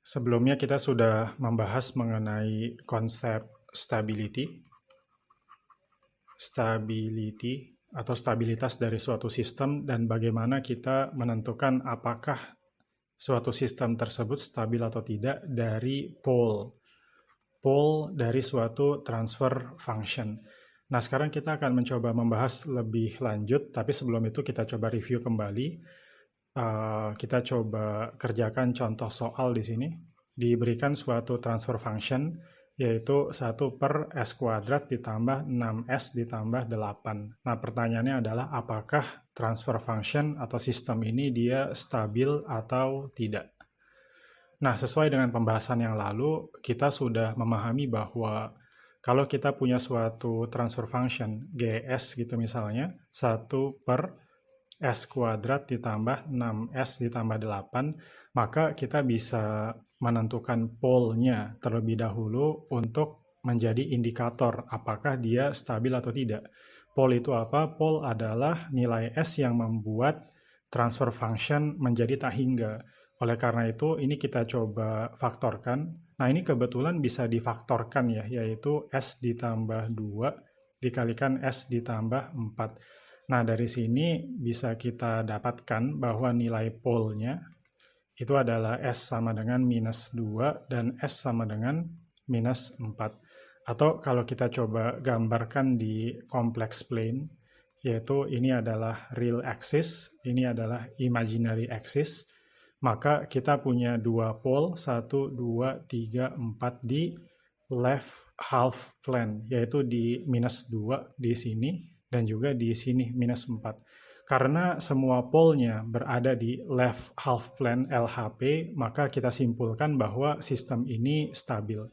Sebelumnya kita sudah membahas mengenai konsep stability atau stabilitas dari suatu sistem dan bagaimana kita menentukan apakah suatu sistem tersebut stabil atau tidak dari pole dari suatu transfer function. Nah, sekarang kita akan mencoba membahas lebih lanjut, tapi sebelum itu kita coba review kembali. Kita coba kerjakan contoh soal di sini. Diberikan suatu transfer function, yaitu 1 per S kuadrat ditambah 6S ditambah 8. Nah, pertanyaannya adalah apakah transfer function atau sistem ini dia stabil atau tidak. Nah, sesuai dengan pembahasan yang lalu, kita sudah memahami bahwa kalau kita punya suatu transfer function, GS gitu misalnya, 1 per S kuadrat ditambah 6S ditambah 8, maka kita bisa menentukan pole-nya terlebih dahulu untuk menjadi indikator apakah dia stabil atau tidak. Pole itu apa? Pole adalah nilai S yang membuat transfer function menjadi tak hingga. Oleh karena itu, ini kita coba faktorkan. Nah, ini kebetulan bisa difaktorkan ya, yaitu S ditambah 2 dikalikan S ditambah 4. Nah, dari sini bisa kita dapatkan bahwa nilai pole-nya itu adalah S sama dengan minus 2 dan S sama dengan minus 4. Atau kalau kita coba gambarkan di complex plane, yaitu ini adalah real axis, ini adalah imaginary axis, maka kita punya dua pole, 1, 2, 3, 4 di left half plane, yaitu di minus 2 di sini, dan juga di sini minus 4. Karena semua pole-nya berada di left half plane LHP, maka kita simpulkan bahwa sistem ini stabil.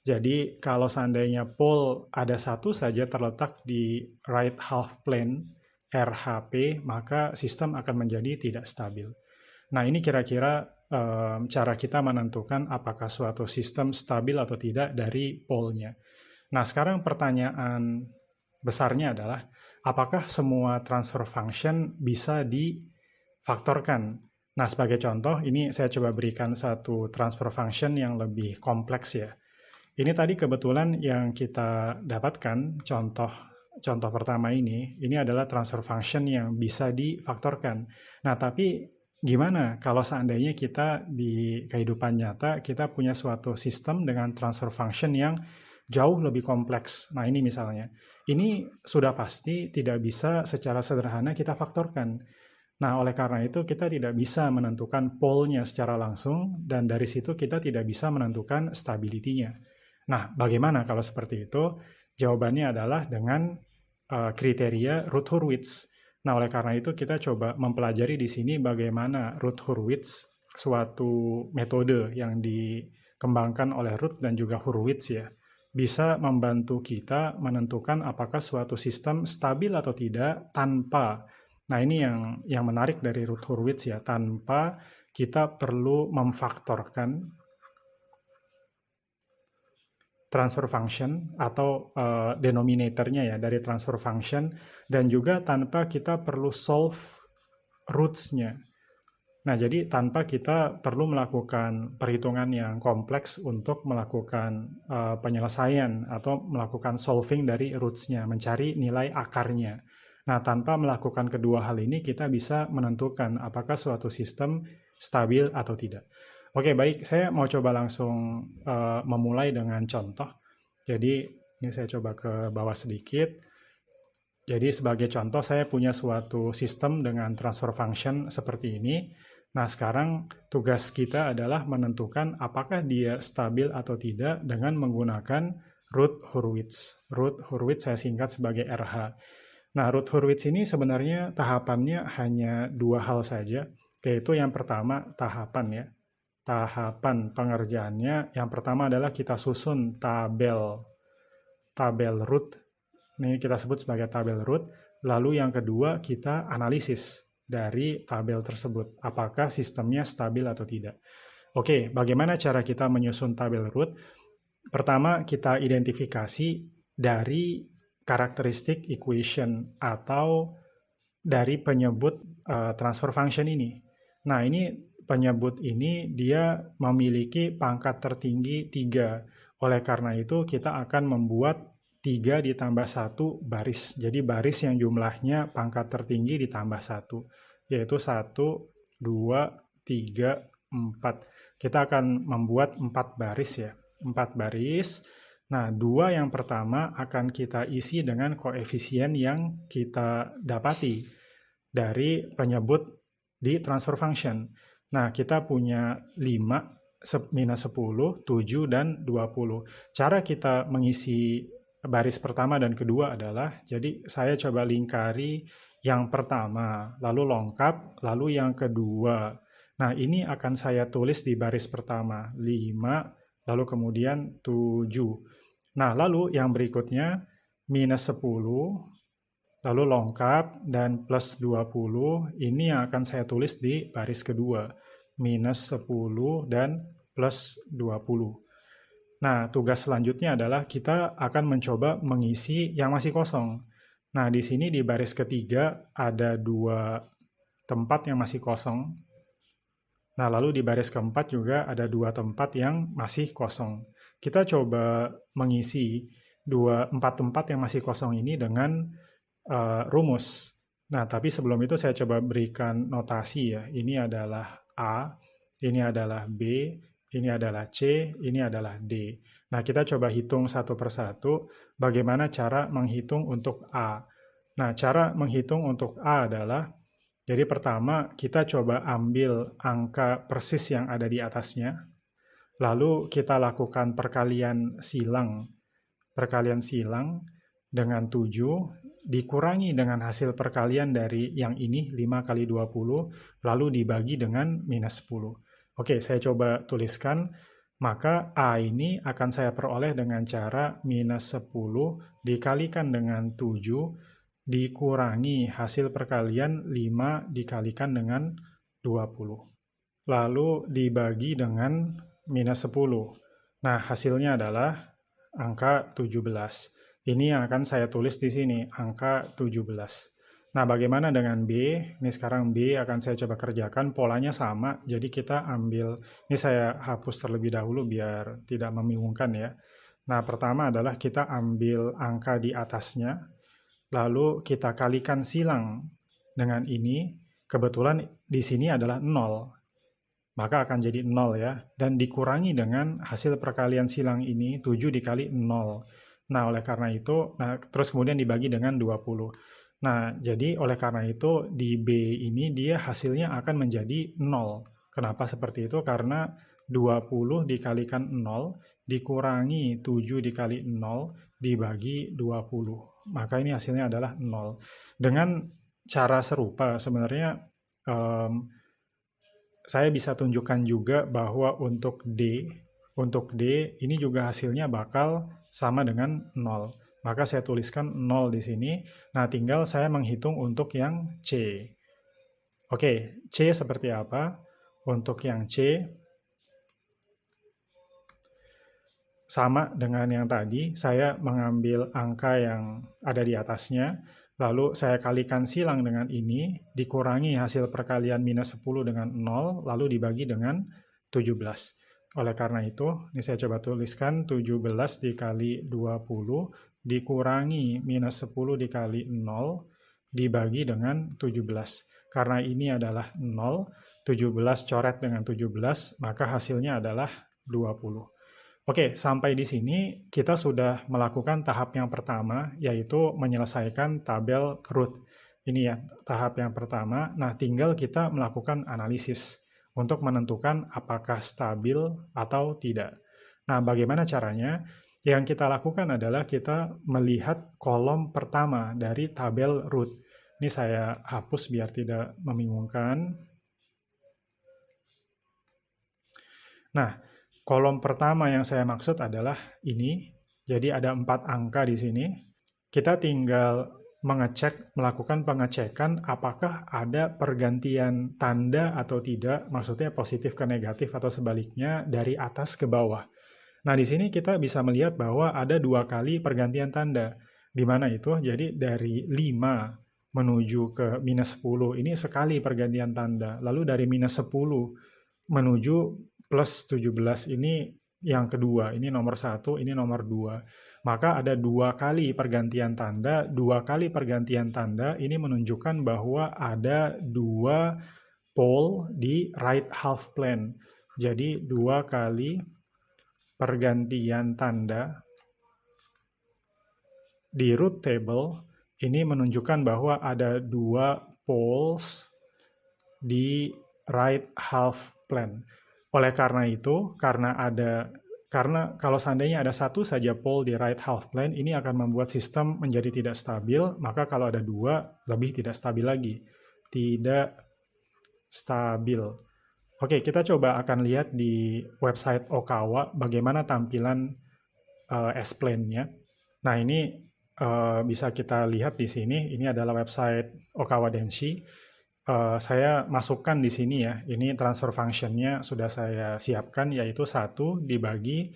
Jadi kalau seandainya pole ada satu saja terletak di right half plane RHP, maka sistem akan menjadi tidak stabil. Nah, ini kira-kira cara kita menentukan apakah suatu sistem stabil atau tidak dari pole-nya. Nah, sekarang pertanyaan besarnya adalah, apakah semua transfer function bisa difaktorkan? Nah, sebagai contoh, ini saya coba berikan satu transfer function yang lebih kompleks ya. Ini tadi kebetulan yang kita dapatkan, contoh pertama ini adalah transfer function yang bisa difaktorkan. Nah, tapi gimana kalau seandainya kita di kehidupan nyata, kita punya suatu sistem dengan transfer function yang jauh lebih kompleks. Nah, ini misalnya. Ini sudah pasti tidak bisa secara sederhana kita faktorkan. Nah, oleh karena itu kita tidak bisa menentukan pole-nya secara langsung, dan dari situ kita tidak bisa menentukan stability-nya. Nah, bagaimana kalau seperti itu? Jawabannya adalah dengan kriteria Routh-Hurwitz. Nah, oleh karena itu kita coba mempelajari di sini bagaimana Routh-Hurwitz, suatu metode yang dikembangkan oleh Routh dan juga Hurwitz ya, bisa membantu kita menentukan apakah suatu sistem stabil atau tidak tanpa, nah ini yang menarik dari Routh-Hurwitz ya, tanpa kita perlu memfaktorkan transfer function atau denominatornya ya dari transfer function, dan juga tanpa kita perlu solve roots-nya. Nah, jadi tanpa kita perlu melakukan perhitungan yang kompleks untuk melakukan penyelesaian atau melakukan solving dari roots-nya, mencari nilai akarnya. Nah, tanpa melakukan kedua hal ini, kita bisa menentukan apakah suatu sistem stabil atau tidak. Oke, baik. Saya mau coba langsung memulai dengan contoh. Jadi, ini saya coba ke bawah sedikit. Jadi, sebagai contoh, saya punya suatu sistem dengan transfer function seperti ini. Nah, sekarang tugas kita adalah menentukan apakah dia stabil atau tidak dengan menggunakan Routh-Hurwitz. Routh-Hurwitz saya singkat sebagai RH. Nah, Routh-Hurwitz ini sebenarnya tahapannya hanya dua hal saja, yaitu yang pertama tahapan ya. Tahapan pengerjaannya yang pertama adalah kita susun tabel root. Ini kita sebut sebagai tabel root. Lalu yang kedua kita analisis dari tabel tersebut, apakah sistemnya stabil atau tidak. Oke, bagaimana cara kita menyusun tabel root? Pertama, kita identifikasi dari karakteristik equation atau dari penyebut transfer function ini. Nah, ini penyebut ini dia memiliki pangkat tertinggi 3. Oleh karena itu kita akan membuat 3 ditambah 1 baris. Jadi baris yang jumlahnya pangkat tertinggi ditambah 1, yaitu 1, 2, 3, 4. Kita akan membuat 4 baris ya. 4 baris. Nah, 2 yang pertama akan kita isi dengan koefisien yang kita dapati dari penyebut di transfer function. Nah, kita punya 5, minus 10, 7, dan 20. Cara kita mengisi baris pertama dan kedua adalah, jadi saya coba lingkari yang pertama, lalu lengkap, lalu yang kedua. Nah, ini akan saya tulis di baris pertama, 5, lalu kemudian 7. Nah, lalu yang berikutnya, minus 10, lalu lengkap, dan plus 20, ini yang akan saya tulis di baris kedua, minus 10 dan plus 20. Nah, tugas selanjutnya adalah kita akan mencoba mengisi yang masih kosong. Nah, di sini di baris ketiga ada 2 tempat yang masih kosong. Nah, lalu di baris keempat juga ada 2 tempat yang masih kosong. Kita coba mengisi 4 tempat yang masih kosong ini dengan rumus. Nah, tapi sebelum itu saya coba berikan notasi ya. Ini adalah A, ini adalah B, ini adalah C, ini adalah D. Nah, kita coba hitung satu persatu bagaimana cara menghitung untuk A. Nah, cara menghitung untuk A adalah, jadi pertama kita coba ambil angka persis yang ada di atasnya, lalu kita lakukan perkalian silang. Perkalian silang dengan 7, dikurangi dengan hasil perkalian dari yang ini, 5 kali 20, lalu dibagi dengan minus 10. Oke, saya coba tuliskan, maka A ini akan saya peroleh dengan cara minus 10 dikalikan dengan 7, dikurangi hasil perkalian 5 dikalikan dengan 20. Lalu dibagi dengan minus 10. Nah, hasilnya adalah angka 17. Ini yang akan saya tulis di sini, angka 17. Nah, bagaimana dengan B? Ini sekarang B akan saya coba kerjakan, polanya sama, jadi kita ambil, ini saya hapus terlebih dahulu biar tidak membingungkan ya. Nah, pertama adalah kita ambil angka di atasnya, lalu kita kalikan silang dengan ini, kebetulan di sini adalah 0, maka akan jadi 0 ya, dan dikurangi dengan hasil perkalian silang ini, 7 dikali 0. Nah, oleh karena itu, terus kemudian dibagi dengan 20. Nah, jadi oleh karena itu di B ini dia hasilnya akan menjadi 0. Kenapa seperti itu? Karena 20 dikalikan 0 dikurangi 7 dikali 0 dibagi 20. Maka ini hasilnya adalah 0. Dengan cara serupa sebenarnya saya bisa tunjukkan juga bahwa untuk D ini juga hasilnya bakal sama dengan 0. Maka saya tuliskan 0 di sini. Nah, tinggal saya menghitung untuk yang C. Oke, C seperti apa? Untuk yang C, sama dengan yang tadi, saya mengambil angka yang ada di atasnya, lalu saya kalikan silang dengan ini, dikurangi hasil perkalian minus 10 dengan 0, lalu dibagi dengan 17. Oleh karena itu, ini saya coba tuliskan 17 dikali 20, dikurangi minus 10 dikali 0, dibagi dengan 17. Karena ini adalah 0, 17 coret dengan 17, maka hasilnya adalah 20. Oke, sampai di sini kita sudah melakukan tahap yang pertama, yaitu menyelesaikan tabel root. Ini ya, tahap yang pertama. Nah, tinggal kita melakukan analisis untuk menentukan apakah stabil atau tidak. Nah, bagaimana caranya? Yang kita lakukan adalah kita melihat kolom pertama dari tabel root. Ini saya hapus biar tidak membingungkan. Nah, kolom pertama yang saya maksud adalah ini. Jadi ada 4 angka di sini. Kita tinggal melakukan pengecekan apakah ada pergantian tanda atau tidak, maksudnya positif ke negatif atau sebaliknya dari atas ke bawah. Nah, di sini kita bisa melihat bahwa ada 2 kali pergantian tanda. Di mana itu? Jadi dari 5 menuju ke minus 10, ini sekali pergantian tanda. Lalu dari minus 10 menuju plus 17 ini yang kedua, ini nomor 1, ini nomor 2. Maka ada 2 kali pergantian tanda, 2 kali pergantian tanda ini menunjukkan bahwa ada 2 pole di right half plane. Jadi 2 kali pergantian tanda di root table ini menunjukkan bahwa ada 2 poles di right half plane. Oleh karena itu, karena kalau seandainya ada satu saja pole di right half plane, ini akan membuat sistem menjadi tidak stabil, maka kalau ada 2, lebih tidak stabil lagi. Tidak stabil. Oke, kita coba akan lihat di website Okawa bagaimana tampilan S-plane-nya. Nah, ini bisa kita lihat di sini. Ini adalah website Okawa Denshi. Saya masukkan di sini ya. Ini transfer function-nya sudah saya siapkan, yaitu 1 dibagi,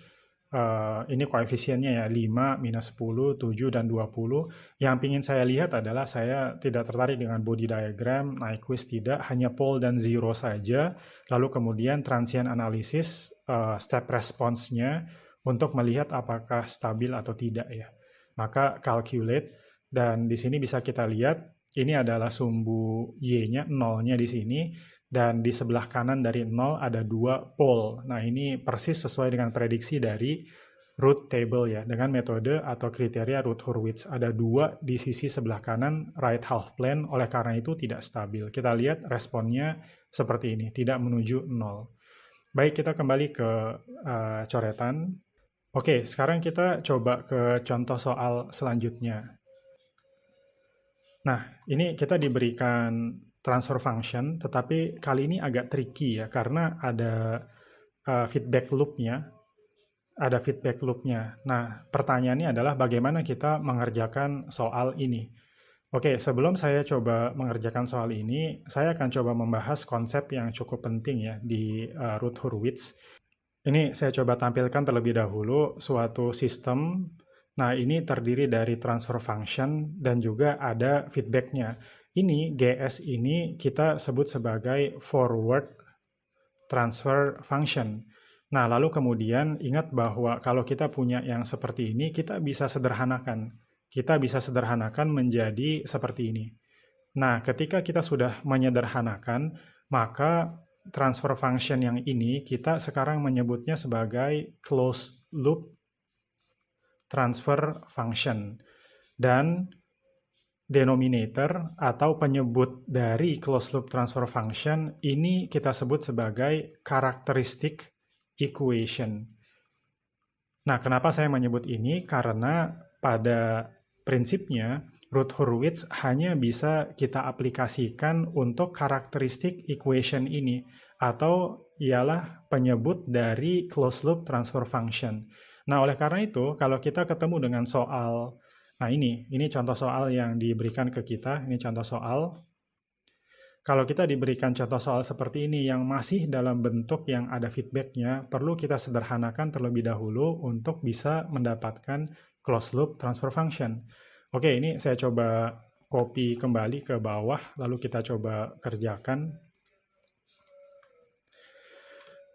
ini koefisiennya ya, 5, minus 10, 7, dan 20. Yang ingin saya lihat adalah saya tidak tertarik dengan body diagram, Nyquist tidak, hanya pole dan zero saja. Lalu kemudian transient analysis, step response-nya, untuk melihat apakah stabil atau tidak ya. Maka calculate, dan di sini bisa kita lihat, ini adalah sumbu Y-nya, nolnya di sini, dan di sebelah kanan dari 0 ada 2 pole. Nah, ini persis sesuai dengan prediksi dari root table ya, dengan metode atau kriteria Routh-Hurwitz. Ada 2 di sisi sebelah kanan right half plane, oleh karena itu tidak stabil. Kita lihat responnya seperti ini, tidak menuju 0. Baik, kita kembali ke coretan. Oke, sekarang kita coba ke contoh soal selanjutnya. Nah, ini kita diberikan transfer function, tetapi kali ini agak tricky ya, karena ada feedback loop-nya. Ada feedback loop-nya. Nah, pertanyaannya adalah bagaimana kita mengerjakan soal ini. Oke, sebelum saya coba mengerjakan soal ini, saya akan coba membahas konsep yang cukup penting ya di Routh-Hurwitz. Ini saya coba tampilkan terlebih dahulu suatu sistem. Nah, ini terdiri dari transfer function dan juga ada feedback-nya. Ini GS ini kita sebut sebagai forward transfer function. Nah, lalu kemudian ingat bahwa kalau kita punya yang seperti ini, kita bisa sederhanakan. Kita bisa sederhanakan menjadi seperti ini. Nah, ketika kita sudah menyederhanakan, maka transfer function yang ini kita sekarang menyebutnya sebagai closed loop transfer function. Dan denominator atau penyebut dari closed loop transfer function ini kita sebut sebagai characteristic equation. Nah, kenapa saya menyebut ini? Karena pada prinsipnya Routh-Hurwitz hanya bisa kita aplikasikan untuk characteristic equation ini, atau ialah penyebut dari closed loop transfer function. Nah, oleh karena itu, kalau kita ketemu dengan soal, nah ini contoh soal yang diberikan ke kita, ini contoh soal. Kalau kita diberikan contoh soal seperti ini yang masih dalam bentuk yang ada feedback-nya, perlu kita sederhanakan terlebih dahulu untuk bisa mendapatkan closed loop transfer function. Oke, ini saya coba copy kembali ke bawah, lalu kita coba kerjakan.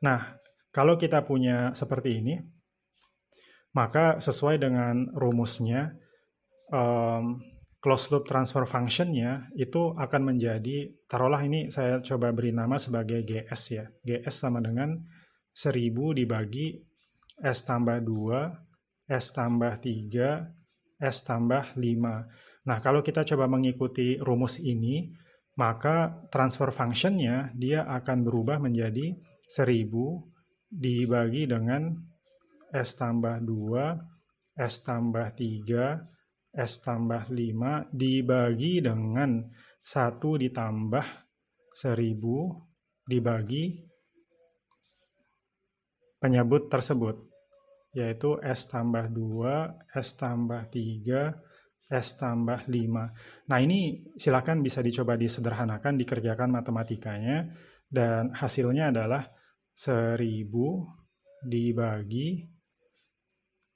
Nah, kalau kita punya seperti ini, maka sesuai dengan rumusnya, closed loop transfer function-nya itu akan menjadi, taruhlah ini saya coba beri nama sebagai GS ya. GS sama dengan 1000 dibagi S tambah 2, S tambah 3, S tambah 5. Nah, kalau kita coba mengikuti rumus ini, maka transfer function-nya dia akan berubah menjadi 1000 dibagi dengan S tambah 2, S tambah 3, S tambah 5 dibagi dengan 1 ditambah 1000 dibagi penyebut tersebut, yaitu S tambah 2, S tambah 3, S tambah 5. Nah, ini silakan bisa dicoba disederhanakan, dikerjakan matematikanya, dan hasilnya adalah 1000 dibagi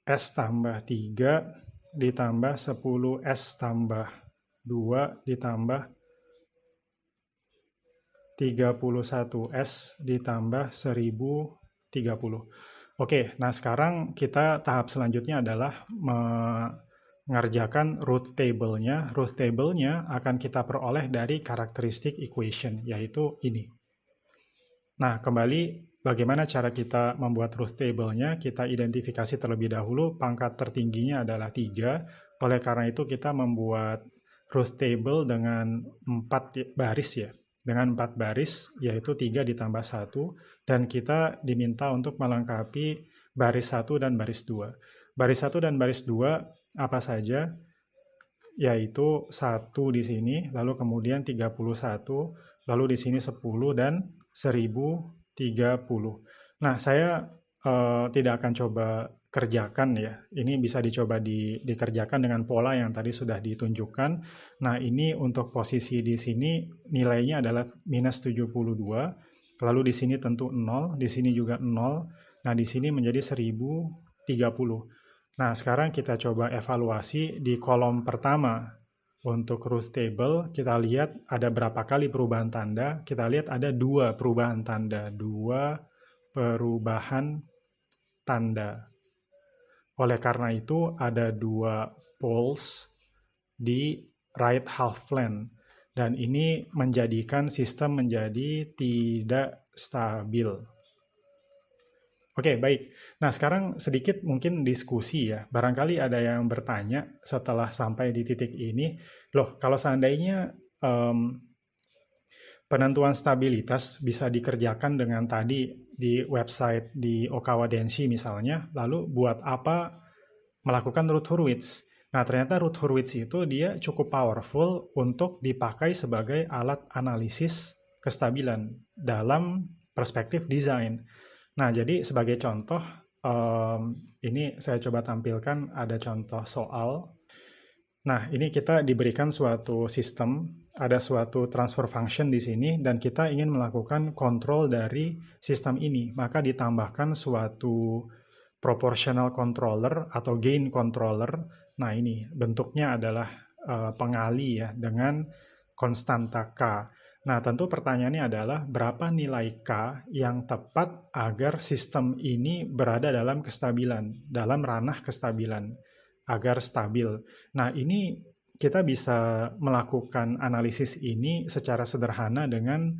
S tambah 3 ditambah 10 S tambah 2 ditambah 31S ditambah 1030. Oke, nah sekarang kita tahap selanjutnya adalah mengerjakan root table-nya. Root table-nya akan kita peroleh dari karakteristik equation, yaitu ini. Nah, kembali bagaimana cara kita membuat truth table-nya? Kita identifikasi terlebih dahulu, pangkat tertingginya adalah 3. Oleh karena itu kita membuat truth table dengan 4 baris ya. Dengan 4 baris, yaitu 3 ditambah 1. Dan kita diminta untuk melengkapi baris 1 dan baris 2. Baris 1 dan baris 2 apa saja? Yaitu 1 di sini, lalu kemudian 31, lalu di sini 10 dan 1030. Nah, saya tidak akan coba kerjakan ya. Ini bisa dicoba dikerjakan dengan pola yang tadi sudah ditunjukkan. Nah, ini untuk posisi di sini nilainya adalah minus 72, lalu di sini tentu 0, di sini juga 0, nah di sini menjadi 1030. Nah, sekarang kita coba evaluasi di kolom pertama. Untuk truth table, kita lihat ada berapa kali perubahan tanda. Kita lihat ada 2 perubahan tanda. 2 perubahan tanda. Oleh karena itu, ada 2 poles di right half plane. Dan ini menjadikan sistem menjadi tidak stabil. Oke, baik. Nah, sekarang sedikit mungkin diskusi ya. Barangkali ada yang bertanya setelah sampai di titik ini, loh, kalau seandainya penentuan stabilitas bisa dikerjakan dengan tadi di website di Okawa Denshi misalnya, lalu buat apa melakukan root Hurwitz? Nah, ternyata root Hurwitz itu dia cukup powerful untuk dipakai sebagai alat analisis kestabilan dalam perspektif desain. Nah, jadi sebagai contoh, ini saya coba tampilkan ada contoh soal. Nah, ini kita diberikan suatu sistem, ada suatu transfer function di sini, dan kita ingin melakukan kontrol dari sistem ini. Maka ditambahkan suatu proportional controller atau gain controller. Nah, ini bentuknya adalah pengali ya, dengan konstanta K. Nah, tentu pertanyaannya adalah berapa nilai K yang tepat agar sistem ini berada dalam kestabilan, dalam ranah kestabilan, agar stabil. Nah, ini kita bisa melakukan analisis ini secara sederhana dengan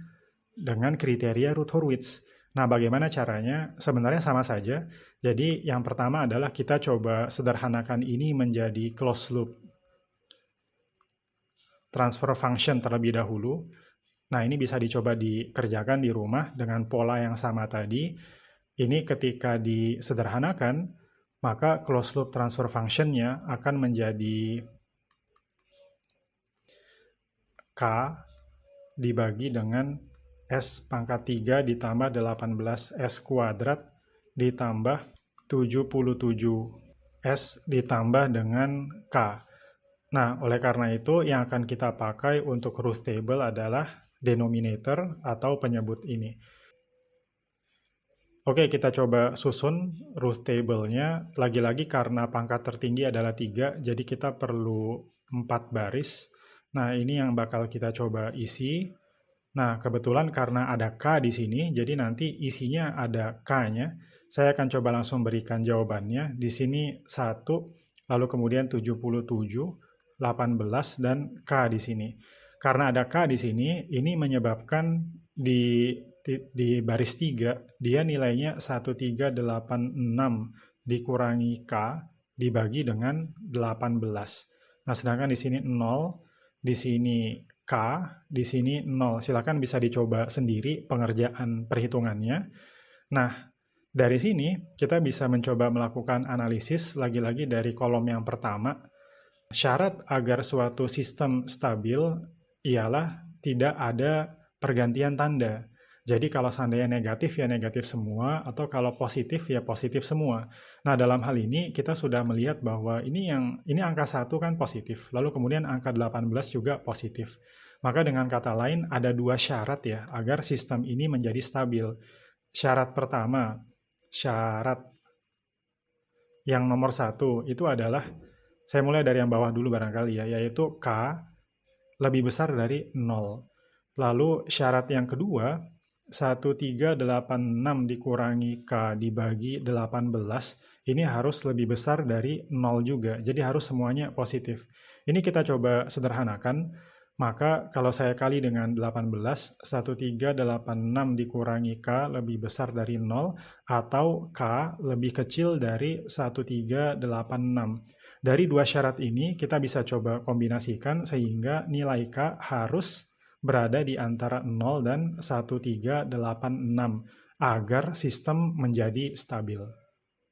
kriteria root Hurwitz. Nah, bagaimana caranya? Sebenarnya sama saja. Jadi, yang pertama adalah kita coba sederhanakan ini menjadi closed loop transfer function terlebih dahulu. Nah, ini bisa dicoba dikerjakan di rumah dengan pola yang sama tadi. Ini ketika disederhanakan, maka closed loop transfer function-nya akan menjadi K dibagi dengan S pangkat 3 ditambah 18S kuadrat ditambah 77S ditambah dengan K. Nah, oleh karena itu yang akan kita pakai untuk truth table adalah denominator atau penyebut ini. Oke, kita coba susun truth table-nya. Lagi-lagi karena pangkat tertinggi adalah 3, jadi kita perlu 4 baris. Nah, ini yang bakal kita coba isi. Nah, kebetulan karena ada K di sini, jadi nanti isinya ada K-nya. Saya akan coba langsung berikan jawabannya. Di sini 1, lalu kemudian 77, 18, dan K di sini. Karena ada K di sini, ini menyebabkan di baris 3, dia nilainya 1386 dikurangi K dibagi dengan 18. Nah, sedangkan di sini 0, di sini K, di sini 0. Silakan bisa dicoba sendiri pengerjaan perhitungannya. Nah, dari sini kita bisa mencoba melakukan analisis lagi-lagi dari kolom yang pertama. Syarat agar suatu sistem stabil ialah tidak ada pergantian tanda. Jadi kalau seandainya negatif ya negatif semua, atau kalau positif ya positif semua. Nah, dalam hal ini kita sudah melihat bahwa ini angka 1 kan positif, lalu kemudian angka 18 juga positif. Maka dengan kata lain ada 2 syarat ya agar sistem ini menjadi stabil. Syarat pertama, syarat yang nomor 1 itu adalah, saya mulai dari yang bawah dulu barangkali ya, yaitu K lebih besar dari 0. Lalu syarat yang kedua, 1386 dikurangi K dibagi 18, ini harus lebih besar dari 0 juga, jadi harus semuanya positif. Ini kita coba sederhanakan, maka kalau saya kali dengan 18, 1386 dikurangi K lebih besar dari 0, atau K lebih kecil dari 1386. Dari dua syarat ini, kita bisa coba kombinasikan sehingga nilai K harus berada di antara 0 dan 1386 agar sistem menjadi stabil.